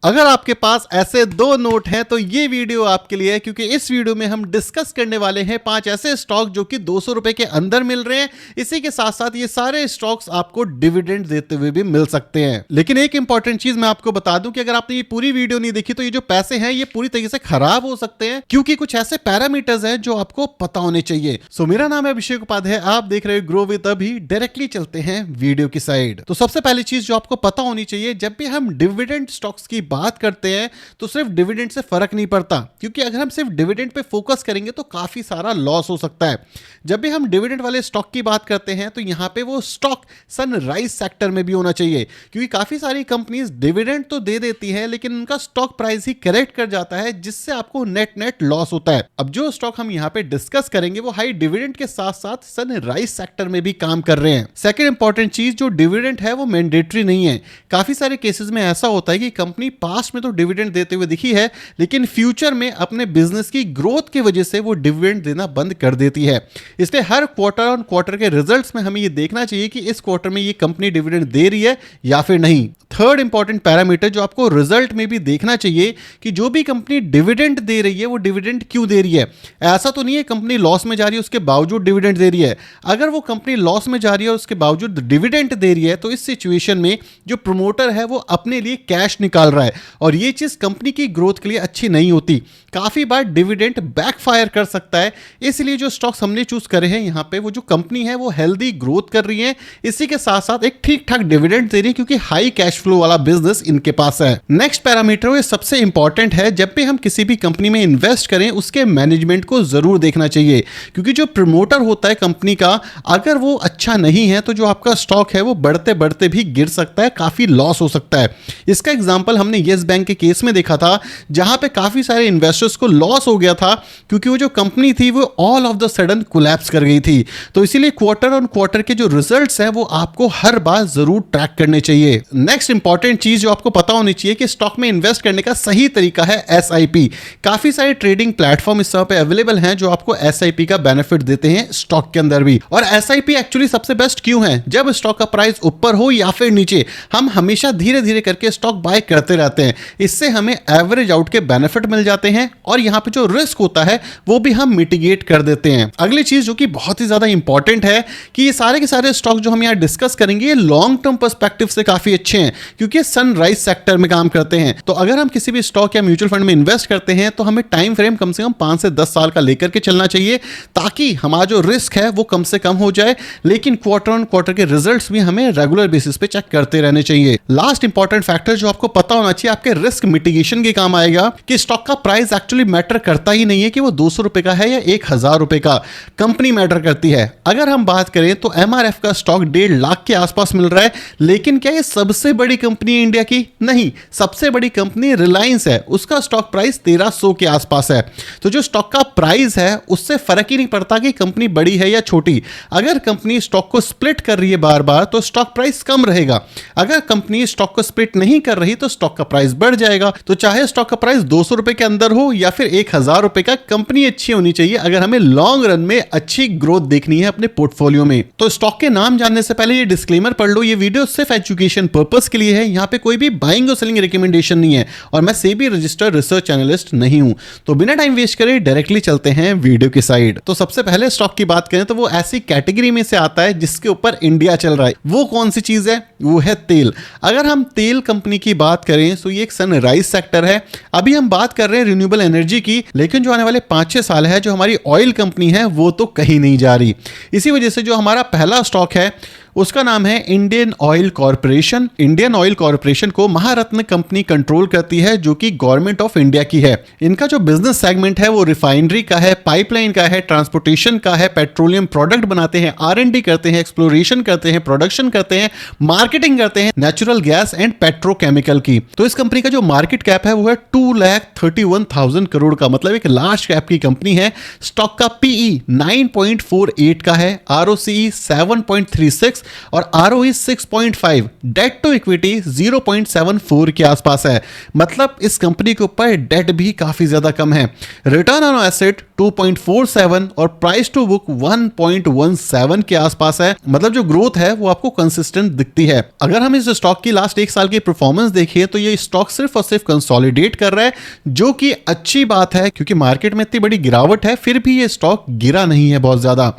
अगर आपके पास ऐसे दो नोट हैं तो ये वीडियो आपके लिए है, क्योंकि इस वीडियो में हम डिस्कस करने वाले हैं 5 ऐसे स्टॉक जो कि 200 रुपए के अंदर मिल रहे हैं। इसी के साथ साथ ये सारे स्टॉक्स आपको डिविडेंड देते हुए भी मिल सकते हैं। लेकिन एक इंपॉर्टेंट चीज मैं आपको बता दूं कि अगर आपने ये पूरी वीडियो नहीं देखी तो ये जो पैसे हैं ये पूरी तरीके से खराब हो सकते हैं, क्योंकि कुछ ऐसे पैरामीटर्स हैं जो आपको पता होने चाहिए। सो मेरा नाम है अभिषेक उपाध्याय, आप देख रहे हो ग्रो विद अभी। डायरेक्टली चलते हैं वीडियो की साइड। तो सबसे पहली चीज जो आपको पता होनी चाहिए, जब भी हम डिविडेंड स्टॉक्स की बात करते हैं तो सिर्फ डिविडेंड से फर्क नहीं पड़ता, क्योंकि अगर हम सिर्फ डिविडेंड पे फोकस करेंगे तो काफी सारा लॉस हो सकता है। जब भी हम डिविडेंड वाले स्टॉक की बात करते हैं तो यहां पे वो स्टॉक सनराइज सेक्टर में भी होना चाहिए, क्योंकि काफी सारी कंपनीज डिविडेंड तो दे देती है लेकिन उनका स्टॉक प्राइस ही करेक्ट कर जाता है, जिससे आपको नेट लॉस होता है। अब जो स्टॉक हम यहां पे डिस्कस करेंगे वो हाई डिविडेंड के साथ साथ सनराइज सेक्टर में भी काम कर रहे हैं। सेकंड इंपॉर्टेंट चीज, जो डिविडेंड है वो मैंडेटरी नहीं है। काफी सारे केसेस में ऐसा होता है कि कंपनी पास्ट में तो डिविडेंड देते हुए दिखी है, लेकिन फ्यूचर में अपने बिजनेस की ग्रोथ की वजह से वो डिविडेंड देना बंद कर देती है। इसलिए हर क्वार्टर ऑन क्वार्टर के रिजल्ट्स में हमें ये देखना चाहिए कि इस क्वार्टर में ये कंपनी डिविडेंड दे रही है या फिर नहीं। थर्ड इंपॉर्टेंट पैरामीटर जो आपको रिजल्ट में भी देखना चाहिए कि जो भी कंपनी डिविडेंड दे रही है वो डिविडेंड क्यों दे रही है। ऐसा तो नहीं है कंपनी लॉस में जा रही है उसके बावजूद डिविडेंड दे रही है। अगर वो कंपनी लॉस में जा रही है और उसके बावजूद डिविडेंड दे रही है तो इस सिचुएशन में जो प्रमोटर है वो अपने लिए कैश निकाल रहा है, और ये चीज कंपनी की ग्रोथ के लिए अच्छी नहीं होती। काफी बार डिविडेंड बैकफायर कर सकता है। इसलिए जो स्टॉक्स हमने चूज करे हैं यहाँ पे, वो जो कंपनी है वो हेल्दी ग्रोथ कर रही है, इसी के साथ साथ एक ठीक ठाक डिविडेंड दे रही है, क्योंकि हाई कैश फ्लो वाला बिजनेस इनके पास है। नेक्स्ट पैरामीटर वो सबसे इंपॉर्टेंट है, जब भी हम किसी भी कंपनी में इन्वेस्ट करें उसके मैनेजमेंट को जरूर देखना चाहिए, क्योंकि जो प्रमोटर होता है कंपनी का, अगर वो अच्छा नहीं है तो जो आपका स्टॉक है वो बढ़ते बढ़ते भी गिर सकता है, काफी लॉस हो सकता है। इसका एग्जांपल हमने येस बैंक के केस में देखा था, जहां पे काफी सारे इन्वेस्टर्स को लॉस हो गया था, क्योंकि वो जो कंपनी थी वो all of the sudden collapse कर गई थी। तो इसीलिए क्वार्टर ऑन क्वार्टर के जो रिजल्ट्स हैं वो आपको हर बार जरूर ट्रैक करने चाहिए। नेक्स्ट इंपॉर्टेंट चीज जो आपको पता होनी चाहिए कि स्टॉक में इन्वेस्ट करने का सही तरीका है एसआईपी। काफी सारे ट्रेडिंग प्लेटफॉर्म इस समय पे अवेलेबल हैं जो आपको एसआईपी का बेनिफिट देते हैं स्टॉक के अंदर भी। और एसआईपी एक्चुअली सबसे बेस्ट क्यों है? जब स्टॉक का प्राइस ऊपर हो या फिर नीचे, हम हमेशा धीरे धीरे करके स्टॉक बाय करते रहते हैं। इससे हमें एवरेज आउट के बेनिफिट मिल जाते हैं और यहाँ पे जो रिस्क होता है वो भी हम मिटिगेट कर देते हैं। अगली चीज जो कि बहुत ही ज्यादा इंपॉर्टेंट है कि ये सारे के सारे स्टॉक जो हम यहाँ डिस्कस करेंगे ये लॉन्ग टर्म पर्सपेक्टिव से काफी अच्छे हैं, क्योंकि सनराइज सेक्टर में काम करते हैं। तो अगर हम किसी भी स्टॉक या म्यूचुअल फंड में इन्वेस्ट करते हैं तो हमें टाइम फ्रेम कम से कम 5 से 10 साल का लेकर के चलना चाहिए, ताकि हमारा जो रिस्क है वो कम से कम हो जाए, लेकिन क्वार्टर ऑन क्वार्टर के रिजल्ट्स भी हमें रेगुलर बेसिस पे चेक करते रहने चाहिए। लास्ट इंपॉर्टेंट फैक्टर जो आपको पता होना चाहिए, आपके रिस्क मिटिगेशन के काम आएगा, कि स्टॉक का प्राइस एक्चुअली मैटर करता ही नहीं है कि वो 200 रुपए का है या 1000 रुपए का, कंपनी मैटर करती है। अगर हम बात करें तो एमआरएफ का स्टॉक 1.5 लाख के आसपास मिल रहा है, लेकिन क्या ये सबसे बड़ी कंपनी है इंडिया की? नहीं, सबसे बड़ी कंपनी रिलायंस है, उसका स्टॉक प्राइस 1300 के आसपास है। तो जो स्टॉक का प्राइस है उससे फर्क ही नहीं पड़ता कि कंपनी बड़ी है या छोटी। अगर कंपनी स्टॉक को स्प्लिट कर रही है बार बार तो स्टॉक प्राइस कम रहेगा, अगर कंपनी स्टॉक को स्प्लिट नहीं कर रही तो स्टॉक का प्राइस बढ़ जाएगा। तो चाहे स्टॉक का प्राइस 200 रुपए के अंदर हो या फिर 1000 रुपए का, कंपनी अच्छी होनी चाहिए अगर हमें लॉन्ग रन में अच्छी ग्रोथ देखनी है अपने पोर्टफोलियो में। तो स्टॉक के नाम जानने से पहले ये डिस्क्लेमर पढ़ लो, ये वीडियो सिर्फ एजुकेशन पर्पस के लिए है, यहाँ पे कोई भी बाइंग और सेलिंग रिकमेंडेशन नहीं है, और मैं सेबी रजिस्टर्ड रिसर्च एनालिस्ट नहीं हूं। तो बिना टाइम वेस्ट करे डायरेक्टली चलते हैं वीडियो की साइड। तो सबसे पहले स्टॉक की बात करें तो वो ऐसी कैटेगरी में से आता है जिसके ऊपर इंडिया चल रहा है। वो कौन सी चीज है? वो है तेल। अगर हम तेल कंपनी की बात करें तो ये एक सनराइज सेक्टर है। अभी हम बात कर रहे हैं रिन्यूएबल एनर्जी की, लेकिन जो आने वाले 5-6 साल है जो हमारी ऑयल कंपनी है वो तो कहीं नहीं जा रही। इसी वजह से जो हमारा पहला स्टॉक है उसका नाम है Indian oil corporation. Indian oil corporation को महारत्न कंपनी कंट्रोल करती है, जो कि गवर्नमेंट ऑफ इंडिया की है। इनका जो बिजनेस सेगमेंट है वो रिफाइनरी का है, पाइपलाइन का है, ट्रांसपोर्टेशन का है, पेट्रोलियम प्रोडक्ट बनाते हैं, R&D करते हैं, एक्सप्लोरेशन करते हैं, प्रोडक्शन करते हैं, मार्केटिंग करते हैं नेचुरल गैस एंड पेट्रोकेमिकल की। तो इस कंपनी का जो मार्केट कैप है वो है 2,31,000 करोड़ का, मतलब एक लार्ज कैप की कंपनी है। स्टॉक का PE 9.48 का है, ROCE 7.36 और ROE 6.5, डेट टू इक्विटी 0.74 के आसपास है। मतलब इस कंपनी के ऊपर डेट भी काफी ज्यादा कम है। रिटर्न ऑन एसेट 2.47 और प्राइस टू बुक 1.17 के आसपास है। मतलब जो ग्रोथ है वो आपको कंसिस्टेंट दिखती है। अगर हम इस स्टॉक की लास्ट एक साल की परफॉर्मेंस देखिए तो ये स्टॉक सिर्फ और सिर्फ कंसोलिडेट कर रहा है, जो कि अच्छी बात है क्योंकि मार्केट में इतनी बड़ी गिरावट है फिर भी ये स्टॉक गिरा नहीं है बहुत ज्यादा।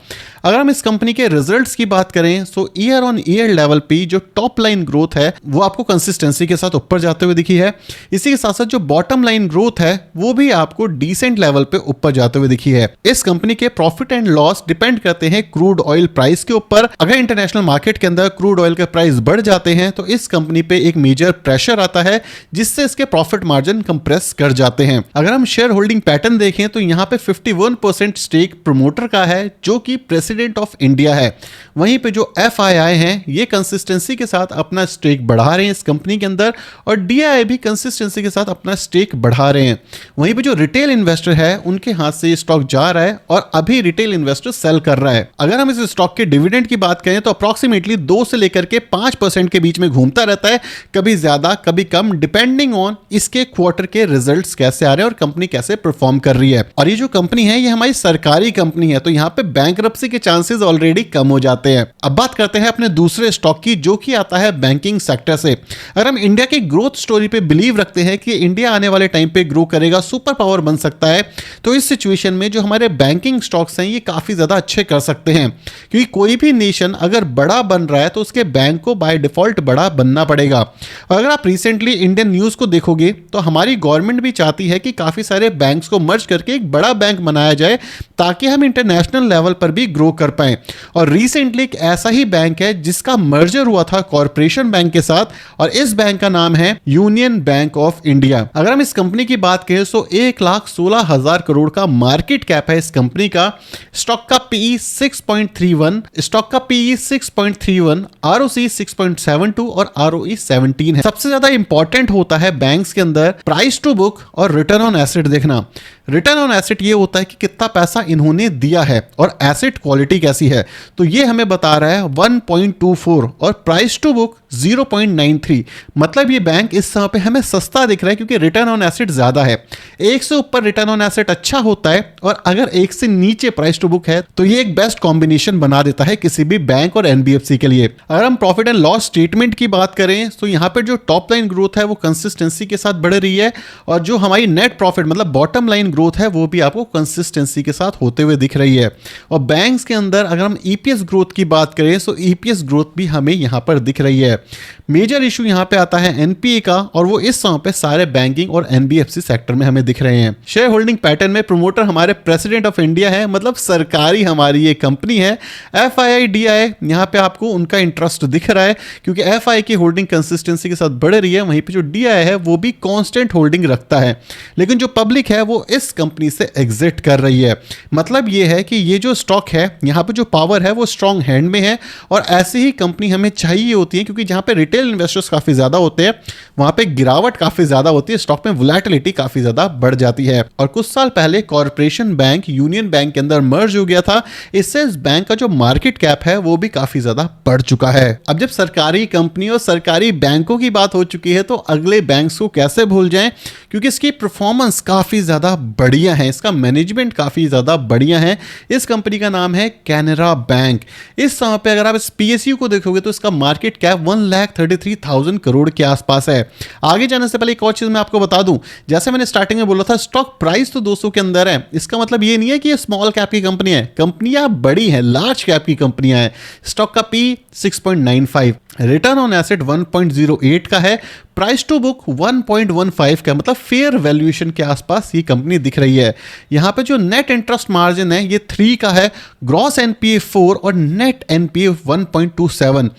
अगर हम इस कंपनी के रिजल्ट्स की बात करें तो ईयर ऑन ईयर लेवल पे जो टॉप लाइन ग्रोथ है वो आपको कंसिस्टेंसी के साथ ऊपर जाते हुए दिखी है। इसी के साथ साथ जो बॉटम लाइन ग्रोथ है वो भी आपको डिसेंट लेवल पे ऊपर जाते हुए दिखी है। इस कंपनी के प्रॉफिट एंड लॉस डिपेंड करते हैं क्रूड ऑयल प्राइस के ऊपर। अगर इंटरनेशनल मार्केट के अंदर क्रूड ऑयल के प्राइस बढ़ जाते हैं तो इस कंपनी पे एक मेजर प्रेशर आता है जिससे इसके प्रॉफिट मार्जिन कंप्रेस कर जाते हैं। अगर हम शेयर होल्डिंग पैटर्न देखें तो यहाँ पे 51% स्टेक प्रमोटर का है जो कि प्रेसिडेंट ऑफ इंडिया है। वहीं पे जो FII हैं ये कंसिस्टेंसी के साथ अपना स्टेक बढ़ा रहे हैं इस कंपनी के अंदर और DII भी कंसिस्टेंसी के साथ अपना स्टेक बढ़ा रहे हैं। वहीं पे जो रिटेल इन्वेस्टर है उनके हाथ से ये स्टॉक जा रहा है और अभी रिटेल इन्वेस्टर सेल कर रहा है। अगर हम इस स्टॉक के डिविडेंड की बात करें तो अप्रॉक्सीमेटली 2 से लेकर के 5% के बीच में घूमता रहता है, कभी ज्यादा कभी कम, डिपेंडिंग ऑन इसके क्वार्टर के रिजल्ट्स कैसे आ रहे हैं और कंपनी कैसे परफॉर्म कर रही है। और ये जो कंपनी है ये हमारी सरकारी कंपनी है तो यहाँ पे बैंकरप्सी के चांसेस ऑलरेडी कम हो जाते हैं। अब बात करते हैं अपने दूसरे स्टॉक की जो कि आता है बैंकिंग सेक्टर से। अगर हम इंडिया की ग्रोथ स्टोरी पे बिलीव रखते हैं कि इंडिया आने वाले टाइम पे ग्रो करेगा, सुपर पावर बन सकता है, तो इस सिचुएशन में जो हमारे बैंकिंग स्टॉक्स हैं ये काफी ज्यादा अच्छे कर सकते हैं क्योंकि कोई भी नेशन अगर बड़ा बन रहा है तो उसके बैंक को बाय डिफॉल्ट बड़ा बनना पड़ेगा। और अगर आप रिसेंटली इंडियन न्यूज को देखोगे तो हमारी गवर्नमेंट भी चाहती है कि काफी सारे बैंक्स को मर्ज करके एक बड़ा बैंक बनाया जाए ताकि हम इंटरनेशनल लेवल पर भी ग्रो कर पाए। और रिसेंटली एक ऐसा ही बैंक है जिसका मर्जर हुआ था कॉर्पोरेशन बैंक के साथ और इस बैंक का नाम है यूनियन बैंक ऑफ इंडिया। अगर हम इस कंपनी की बात करें तो 1,16,000 करोड़ का मार्केट कैप है इस कंपनी का। स्टॉक का PE 6.31, स्टॉक का PE 6.31, ROC 6.72 और ROE 17 है। सबसे ज्यादा इंपॉर्टेंट होता है बैंक्स के अंदर प्राइस टू बुक और रिटर्न ऑन एसेट देखना। रिटर्न ऑन एसेट ये होता है कि कितना पैसा इन्होंने दिया है और एसेट क्वालिटी कैसी है, तो ये हमें बता रहा है 1.24 और प्राइस टू बुक 0.93। मतलब ये बैंक इस समय पे हमें सस्ता दिख रहा है क्योंकि रिटर्न ऑन एसेट ज्यादा है। 1 से ऊपर रिटर्न ऑन एसेट अच्छा होता है और अगर 1 से नीचे प्राइस टू बुक है तो ये एक बेस्ट कॉम्बिनेशन बना देता है किसी भी बैंक और NBFC के लिए। अगर हम प्रॉफिट एंड लॉस स्टेटमेंट की बात करें तो यहाँ पे जो टॉप लाइन ग्रोथ है वो कंसिस्टेंसी के साथ बढ़ रही है और जो हमारी नेट प्रॉफिट मतलब बॉटम लाइन ग्रोथ है वो भी आपको कंसिस्टेंसी के साथ होते हुए दिख रही है। और बैंक्स के अंदर अगर हम EPS ग्रोथ की बात करें तो EPS ग्रोथ भी हमें यहां पर दिख रही है। मेजर इशू यहां पे आता है NPA का और वो इस समय पे सारे बैंकिंग और NBFC सेक्टर में हमें दिख रहे हैं। शेयर होल्डिंग पैटर्न में प्रमोटर हमारे प्रेसिडेंट ऑफ इंडिया है, मतलब सरकारी हमारी ये कंपनी है। FII DII यहां पे आपको उनका इंटरेस्ट दिख रहा है क्योंकि FII की होल्डिंग कंसिस्टेंसी के साथ बढ़ रही है, वहीं पे जो DII है वो भी कांस्टेंट होल्डिंग रखता है। लेकिन जो पब्लिक है वो इस कंपनी से एग्जिट कर रही है। मतलब ये है कि ये जो स्टॉक है यहाँ पे जो पावर है वो स्ट्रॉन्ग हैंड में है और ऐसी ही कंपनी हमें चाहिए होती है क्योंकि जहाँ पे रिटेल इन्वेस्टर्स काफी ज्यादा होते हैं वहां पे गिरावट काफी ज्यादा होती है, स्टॉक में वोलेटिलिटी काफी ज्यादा बढ़ जाती है। और कुछ साल पहले कॉर्पोरेशन बैंक यूनियन बैंक के अंदर मर्ज हो गया था, इससे इस बैंक का जो मार्केट कैप है वो भी काफी ज्यादा बढ़ चुका है। अब जब सरकारी कंपनी और सरकारी बैंकों की बात हो चुकी है तो अगले बैंक्स को कैसे भूल जाएं क्योंकि इसकी परफॉर्मेंस काफी ज्यादा बढ़िया है, इसका मैनेजमेंट काफी ज्यादा बढ़िया है। इस कंपनी का नाम है कैनरा बैंक। इस समय पे अगर आप इस PSU को देखोगे तो इसका मार्केट कैप 1,33,000 करोड़ के आसपास है। आगे जाने से पहले एक और चीज मैं आपको बता दूं, जैसे मैंने स्टार्टिंग में बोला था स्टॉक प्राइस तो 200 के अंदर है, इसका मतलब ये नहीं है कि ये स्मॉल कैप की कंपनी है, कंपनियां बड़ी हैं, लार्ज कैप की कंपनियां हैं। स्टॉक का PE 6.95, रिटर्न ऑन एसेट 1.08 का है, प्राइस टू बुक 1.15 का, मतलब फेयर वैल्यूएशन के आसपास ये कंपनी दिख रही है। यहां पे जो नेट इंटरेस्ट मार्जिन है ये 3 का है, ग्रॉस NPA 4 और नेट NPA 1.27।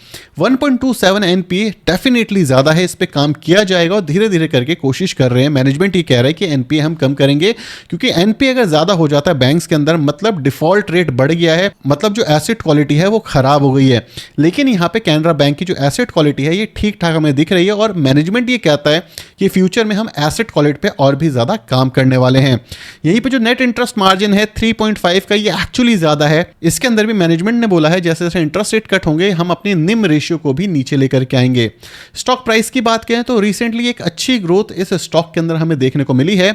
1.27 NPA डेफिनेटली ज्यादा है, इस पे काम किया जाएगा और धीरे धीरे करके कोशिश कर रहे हैं। मैनेजमेंट ये कह रहा है कि NPA हम कम करेंगे क्योंकि NPA अगर ज्यादा हो जाता है बैंक्स के अंदर मतलब डिफॉल्ट रेट बढ़ गया है, मतलब जो एसेट क्वालिटी है वो खराब हो गई है। लेकिन यहाँ पे कैनरा बैंक की जो एसेट क्वालिटी है ये ठीक ठाक हमें दिख रही है और मैनेजमेंट ये कहता है कि फ्यूचर में हम एसेट क्वालिटी पे और भी ज्यादा काम करने वाले हैं। यहीं पे जो नेट इंटरेस्ट मार्जिन है 3.5 का, ये एक्चुअली ज्यादा है इसके अंदर भी मैनेजमेंट ने बोला है जैसे जैसे इंटरेस्ट रेट कट होंगे हम अपने निम रेशियो को भी नीचे लेकर के आएंगे। स्टॉक प्राइस की बात करें तो रिसेंटली एक अच्छी ग्रोथ इस स्टॉक के अंदर हमें देखने को मिली है।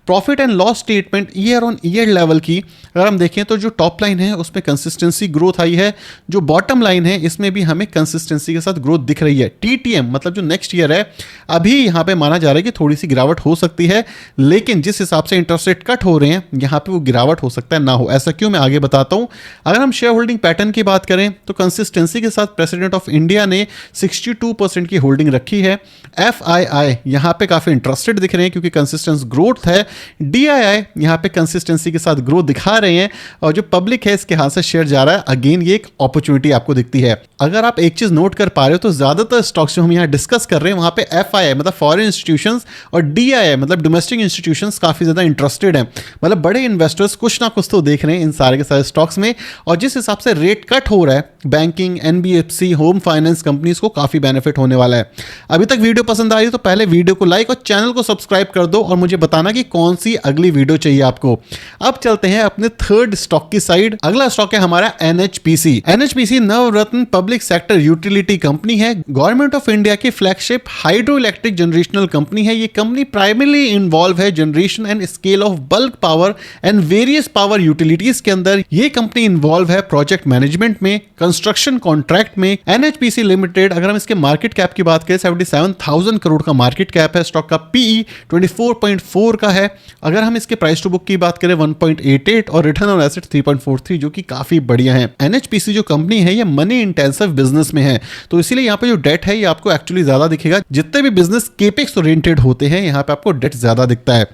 Profit and loss statement year on year level की अगर हम देखें तो जो टॉप लाइन है उसमें कंसिस्टेंसी ग्रोथ आई है, जो बॉटम लाइन है इसमें भी हमें कंसिस्टेंसी के साथ ग्रोथ दिख रही है। टीटीएम मतलब जो नेक्स्ट ईयर है अभी यहां पे माना जा रहा है कि थोड़ी सी गिरावट हो सकती है, लेकिन जिस हिसाब से इंटरेस्ट रेट कट हो रहे हैं यहां पे वो गिरावट हो सकता है ना हो। ऐसा क्यों, मैं आगे बताता हूं। अगर हम शेयर होल्डिंग पैटर्न की बात करें तो कंसिस्टेंसी के साथ प्रेसिडेंट ऑफ इंडिया ने 62% की होल्डिंग रखी है। एफआईआई यहां पे काफी इंटरेस्टेड दिख रहे हैं क्योंकि कंसिस्टेंस ग्रोथ है। डीआईआई यहां पे कंसिस्टेंसी के साथ ग्रोथ दिखा रहे हैं और जो पब्लिक है इसके हाथ से शेयर जा रहा है। अगेन ये एक अपॉर्चुनिटी आपको दिखती है। अगर आप एक चीज नोट कर पा रहे हो तो ज्यादातर स्टॉक्स जो हम यहां डिस्कस कर रहे हैं वहां पे एफआईआई मतलब फॉरेन इंस्टीट्यूशंस और डीआईआई मतलब डोमेस्टिक इंस्टीट्यूशंस काफी ज्यादा इंटरेस्टेड हैं। मतलब बड़े इन्वेस्टर्स कुछ ना कुछ तो देख रहे हैं इन सारे के सारे स्टॉक्स में, और जिस हिसाब से रेट कट हो रहा है banking, NBFC, home finance companies को काफी बेनिफिट होने वाला है। अभी तक वीडियो पसंद आ रही है तो पहले वीडियो को लाइक और चैनल को सब्सक्राइब कर दो और मुझे बताना कि कौन सी अगली वीडियो चाहिए आपको। अब चलते हैं अपने थर्ड स्टॉक की साइड। अगला स्टॉक है हमारा एनएचपीसी। एनएचपीसी नवरत्न पब्लिक सेक्टर यूटिलिटी कंपनी है, गवर्नमेंट ऑफ इंडिया की flagship hydro electric generational company है। ये कंपनी प्राइमरली इन्वॉल्व है generation and scale of bulk power and various power utilities के अंदर। ये कंपनी इन्वॉल्व है प्रोजेक्ट मैनेजमेंट में, कंस्ट्रक्शन कॉन्ट्रैक्ट में। एनएचपीसी लिमिटेड अगर हम इसके मार्केट कैप की बात करें 77,000 करोड़ का मार्केट कैप है। स्टॉक का पीई 24.4 का है। अगर हम इसके प्राइस टू बुक की बात करें 1.88 और रिटर्न ऑन एसेट 3.43 जो कि काफी बढ़िया है। एनएचपीसी जो कंपनी है ये मनी इंटेंसिव बिजनेस में है, तो इसीलिए यहाँ पे जो डेट है ये आपको एक्चुअली ज्यादा दिखेगा। जितने भी बिजनेस केपेक्स ओरिएंटेड होते हैं यहाँ पे आपको डेट ज्यादा दिखता है।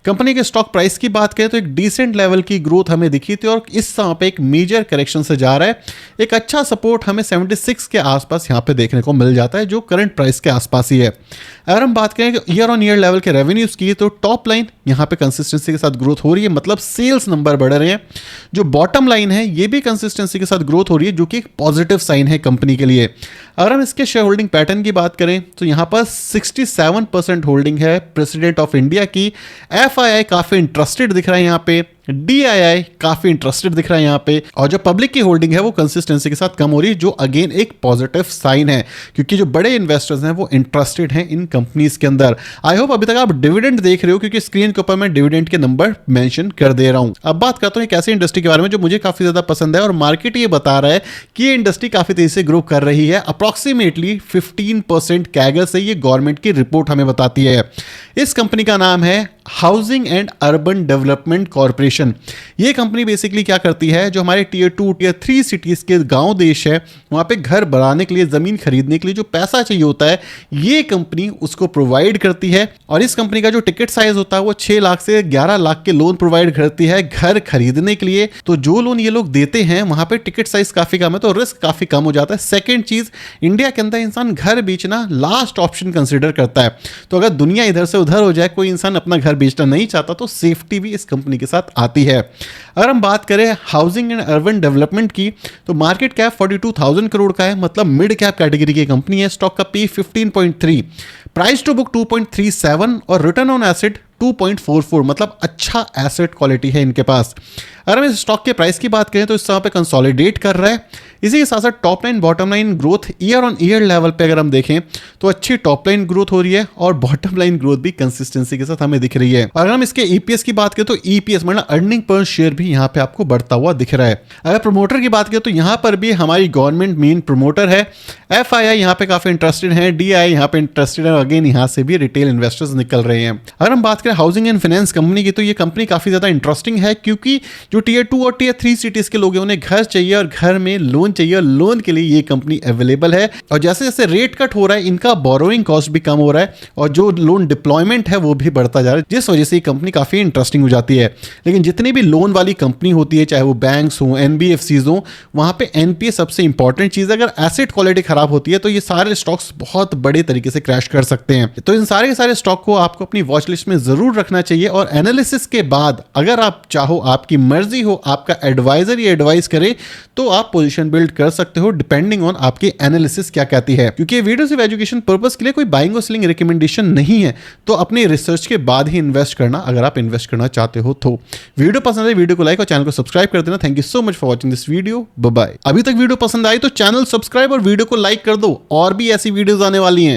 कंपनी के स्टॉक प्राइस की बात करें तो एक डिसेंट लेवल की ग्रोथ हमें दिखी थी और इस समय पे एक मेजर करेक्शन से जा रहा है। एक अच्छा सपोर्ट हमें 76 के आसपास यहाँ पे देखने को मिल जाता है जो करंट प्राइस के आसपास ही है। अगर हम बात करें ईयर ऑन ईयर लेवल के रेवेन्यूज की तो टॉप लाइन यहाँ पे कंसिस्टेंसी के साथ ग्रोथ हो रही है, मतलब सेल्स नंबर बढ़ रहे हैं। जो बॉटम लाइन है ये भी कंसिस्टेंसी के साथ ग्रोथ हो रही है जो कि एक पॉजिटिव साइन है कंपनी के लिए। अगर हम इसके शेयर होल्डिंग पैटर्न की बात करें तो यहाँ पर 67% होल्डिंग है प्रेसिडेंट ऑफ इंडिया की। एफआईआई काफी इंटरेस्टेड दिख रहा है यहाँ पे, डीआईआई काफी इंटरेस्टेड दिख रहा है यहाँ पे, और जो पब्लिक की होल्डिंग है वो कंसिस्टेंसी के साथ कम हो रही है जो अगेन एक पॉजिटिव साइन है क्योंकि जो बड़े इन्वेस्टर्स हैं वो इंटरेस्टेड हैं इन कंपनीज के अंदर। आई होप अभी तक आप डिविडेंड देख रहे हो क्योंकि स्क्रीन के ऊपर मैं डिविडेंड के नंबर मेंशन कर दे रहा हूं। अब बात करता हूं एक ऐसी इंडस्ट्री के बारे में जो मुझे काफी ज्यादा पसंद है और मार्केट ये बता रहा है कि ये इंडस्ट्री काफी तेजी से ग्रो कर रही है। अप्रॉक्सीमेटली 15% कैगर से ये गवर्नमेंट की रिपोर्ट हमें बताती है। इस कंपनी का नाम है housing and urban development corporation. ये कंपनी बेसिकली क्या करती है, जो हमारे टियर 2 टियर 3 सिटीज के गांव देश है वहां पे घर बनाने के लिए, जमीन खरीदने के लिए जो पैसा चाहिए होता है ये कंपनी उसको प्रोवाइड करती है। और इस कंपनी का जो टिकट साइज होता है वो 6 लाख से 11 लाख के लोन प्रोवाइड करती है घर खरीदने के लिए। तो जो लोन ये लोग देते हैं वहां पे टिकट साइज काफी कम है तो रिस्क काफी कम हो जाता है। सेकेंड चीज, इंडिया के अंदर इंसान घर बेचना लास्ट ऑप्शन कंसिडर करता है, तो अगर दुनिया इधर से उधर हो जाए, कोई इंसान अपना घर बेचना नहीं चाहता, तो सेफ्टी भी इस कंपनी के साथ आती है। अगर हम बात करें हाउसिंग एंड अर्बन डेवलपमेंट की तो मार्केट कैप 42,000 करोड़ का है, मतलब मिड कैप कैटेगरी की कंपनी है। स्टॉक का पी 15.3, प्राइस टू बुक 2.37 और रिटर्न ऑन एसेट 2.44, मतलब अच्छा एसेट क्वालिटी है इनके पास। अगर हम इस स्टॉक के प्राइस की बात करें तो इस समय पे कंसोलिडेट कर रहा है। इसी के साथ साथ top line bottom line growth year on year level पे अगर हम देखें तो अच्छी टॉप लाइन ग्रोथ हो रही है और बॉटम लाइन ग्रोथ भी कंसिस्टेंसी के साथ हमें दिख रही है। और अगर हम इसके ईपीएस की बात करें तो ईपीएस मतलब अर्निंग पर शेयर भी यहाँ पे आपको बढ़ता हुआ दिख रहा है। अगर प्रमोटर की बात करें तो यहाँ पर भी हमारी गवर्नमेंट मेन प्रमोटर है। एफआईआई यहाँ पे काफी इंटरेस्टेड है, डीआई यहाँ पे इंटरेस्टेड है, अगेन यहाँ से भी रिटेल इन्वेस्टर्स निकल रहे हैं। अगर हम बात करें हाउसिंग एंड फाइनेंस कंपनी की तो ये कंपनी काफी ज्यादा इंटरेस्टिंग है क्योंकि जो टियर 2 और टियर 3 सिटीज के लोग हैं उन्हें घर चाहिए और घर में लोन चाहिए और लोन के लिए ये कंपनी अवेलेबल है। और जैसे जैसे रेट कट हो रहा है इनका बोरोइंग कॉस्ट भी कम हो रहा है और जो लोन डिप्लॉयमेंट है वो भी बढ़ता जा रहा है, जिस वजह से ये कंपनी काफी इंटरेस्टिंग हो जाती है। लेकिन जितनी भी लोन वाली कंपनी होती है, चाहे वो बैंक्स हो, एनबीएफसीज हो, वहां पे एनपीए सबसे इंपॉर्टेंट चीज है। अगर एसेट क्वालिटी खराब होती है तो ये सारे स्टॉक्स बहुत बड़े तरीके से क्रैश कर सकते हैं। तो इन सारे के सारे स्टॉक को आपको अपनी वॉच लिस्ट में जरूर रखना चाहिए और एनालिसिस के बाद अगर आप चाहो, आपकी मर्जी हो, आपका एडवाइजर ये एडवाइस करे तो आप पोजीशन बिल्ड कर सकते हो डिपेंडिंग ऑन आपकी एनालिसिस क्या कहती है। क्योंकि ये वीडियो सिर्फ एजुकेशन पर्पस के लिए कोई बाइंग और सेलिंग रिकमेंडेशन नहीं है, तो अपनी रिसर्च के बाद ही इन्वेस्ट करना अगर आप इन्वेस्ट करना चाहते हो तो। वीडियो पसंद है वीडियो को लाइक और चैनल को सब्सक्राइब कर देना। Thank you so much for watching this video, bye bye. अभी तक वीडियो पसंद आई तो चैनल सब्सक्राइब और वीडियो को लाइक कर दो, और भी ऐसी वीडियोस आने वाली हैं।